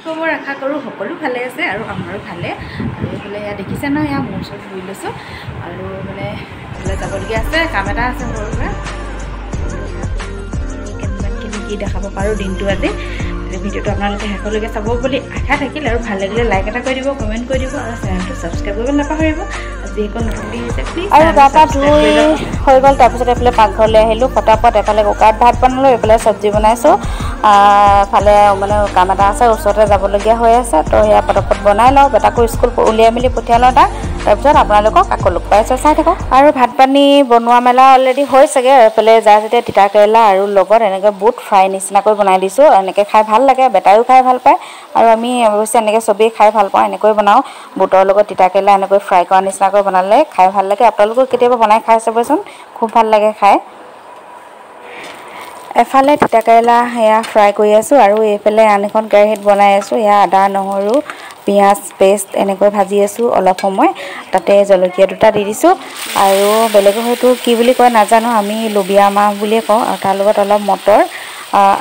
খবৰ আশা কৰোঁ সকলো ভালে আছে আৰু আমাৰো ভালে। আৰু এইফালে এয়া দেখিছে নহয়, এয়া মোৰ ওচৰত ধুই লৈছোঁ আৰু মানে এইফালে যাবলগীয়া আছে, কাম এটা আছে সৰু সুৰা। কিমানখিনি কি দেখাব পাৰোঁ দিনটো আজি। ভিডিঅ'টো আপোনালোকে শেষলৈকে চাব বুলি আশা থাকিল আৰু ভাল লাগিলে লাইক এটা কৰি দিব, কমেণ্ট কৰি দিব আৰু চেনেলটো ছাবস্ক্ৰাইব কৰিব নাপাহৰিব। যিকোনো নতুন হৈছে প্লিজ। আৰু গা পা ধুই হৈ গ'ল, তাৰপিছত এইফালে পাকঘৰলৈ আহিলোঁ ফটাফট। এফালে কুকাৰত ভাত বনালোঁ, এইফালে চব্জি বনাইছোঁ। ফালে মানে কাম এটা আছে, ওচৰতে যাবলগীয়া হৈ আছে, তো সেয়া পটাপট বনাই লওঁ। বেটাকো স্কুল উলিয়াই মেলি পঠিয়াই লওঁ তাক, তাৰপিছত আপোনালোকক আকৌ লগ পাইছোঁ, চাই থাকক। আৰু ভাত পানী বনোৱা মেলা অলৰেডি হৈছেগৈ। এইফালে যা যেতিয়া তিতা কেৰেলা আৰু লগত এনেকৈ বুট ফ্ৰাই নিচিনাকৈ বনাই দিছোঁ। এনেকৈ খাই ভাল লাগে, বেটাইও খাই ভাল পায় আৰু আমি অৱশ্যে এনেকৈ চবেই খাই ভাল পাওঁ। এনেকৈ বনাওঁ, বুটৰ লগত তিতা কেৰেলা এনেকৈ ফ্ৰাই কৰা নিচিনাকৈ বনালে খাই ভাল লাগে। আপোনালোকেও কেতিয়াবা বনাই খাই চাবচোন, খুব ভাল লাগে খাই। এফালে তিতাকেৰেলা সেয়া ফ্ৰাই কৰি আছোঁ আৰু এইফালে আন এখন কেৰাহীত বনাই আছোঁ। এয়া আদা নহৰু পিঁয়াজ পেষ্ট এনেকৈ ভাজি আছোঁ অলপ সময়। তাতে জলকীয়া দুটা দি দিছোঁ আৰু বেলেগৰ হয়তো কি বুলি কয় নাজানো, আমি লুবিয়া মাহ বুলিয়ে কওঁ। আৰু তাৰ লগত অলপ মটৰ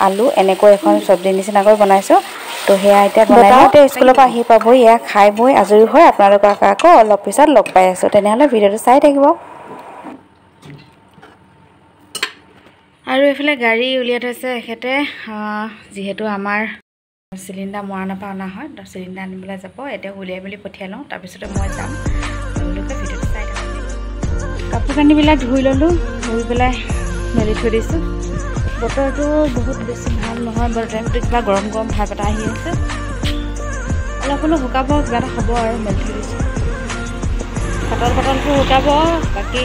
আলু এনেকৈ এখন চব্জি নিচিনাকৈ বনাইছোঁ। তো সেয়া এতিয়া বনাইতে স্কুলৰ পৰা আহি পাবহি। এয়া খাই বৈ আজৰি হৈ আপোনালোকক আকৌ অলপ পিছত লগ পাই আছোঁ। তেনেহ'লে ভিডিঅ'টো চাই থাকিব। আৰু এইফালে গাড়ী উলিয়াই থৈছে এখেতে, যিহেতু আমাৰ চিলিণ্ডাৰ মৰাণৰ পৰা অনা হয়, তো চিলিণ্ডাৰ আনিবলৈ যাব। এতিয়া উলিয়াই মেলি পঠিয়াই লওঁ, তাৰপিছতে মই যাম। তেওঁলোকে ভিডিঅ'টো চাই থাকক। কাপোৰ কানিবিলাক ধুই ল'লোঁ, ধুই পেলাই মেলি থৈ দিছোঁ। বতৰটো বহুত বেছি ভাল নহয়, বতৰটো কিবা গৰম গৰম ভাৱ এটা আহি আছে। অলপ হ'লেও শুকাব, কিবা এটা হ'ব আৰু মেলি থৈ দিছোঁ। পাতলটো শুকাব, বাকী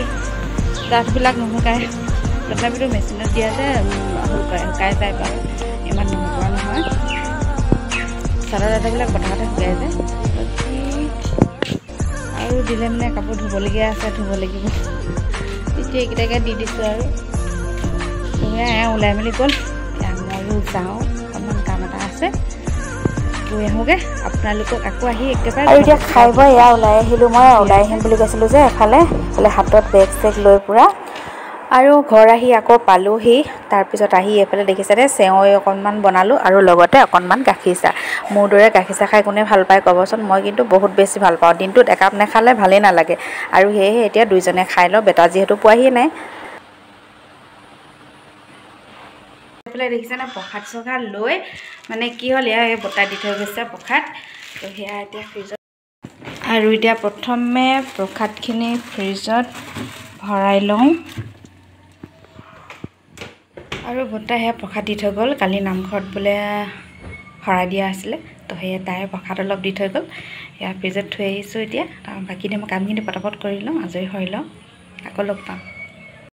ডাঠবিলাক নুশুকায়। তথাপিতো মেচিনত দিয়া যে শুকাই যায় বাৰু, ইমান নোশুকোৱা নহয়। চাদৰ দাদাবিলাক পথাৰতে শুকাই যায়। আৰু দিলে মানে কাপোৰ ধুবলগীয়া আছে, ধুব লাগিব। তেতিয়া এইকেইটাকে দি দিছোঁ আৰু ওলাই মেলি গ'ল। ময়ো যাওঁ, অকণমান কাম এটা আছে, গৈ আহোঁগৈ। আপোনালোকক আকৌ আহি একেবাৰে আৰু এতিয়া খাই বৈ এয়া ওলাই আহিলোঁ। মই ওলাই আহিম বুলি কৈছিলোঁ যে এফালে হাতত বেগ চেগ লৈ পূৰা। আৰু ঘৰ আহি আকৌ পালোঁহি। তাৰপিছত আহি এইফালে দেখিছেনে চেৱৈ অকণমান বনালোঁ আৰু লগতে অকণমান গাখীৰ চাহ। মোৰ দৰে গাখীৰ চাহ খাই কোনে ভাল পায় ক'বচোন। মই কিন্তু বহুত বেছি ভাল পাওঁ, দিনটোত একাপ নেখালে ভালেই নালাগে। আৰু সেয়েহে এতিয়া দুইজনে খাই লওঁ, বেটা যিহেতু পোৱাহিয়ে নাই। এইফালে দেখিছেনে প্ৰসাদ চসাদ লৈ মানে কি হ'ল, এয়া এই বতাহ দি থৈ গৈছে প্ৰসাদ। তো সেয়া এতিয়া ফ্ৰিজত, আৰু এতিয়া প্ৰথমে প্ৰসাদখিনি ফ্ৰিজত ভৰাই লওঁ। আৰু বৰ্তাই সেয়া প্ৰসাদ দি থৈ গ'ল, কালি নামঘৰত বোলে শৰাই দিয়া আছিলে, তো সেয়ে তাই প্ৰসাদ অলপ দি থৈ গ'ল। সেয়া ফ্ৰিজত থৈ আহিছোঁ। এতিয়া বাকী মই কামখিনি পটাপট কৰি লওঁ, আজৰি হৈ লওঁ, আকৌ লগ পাম।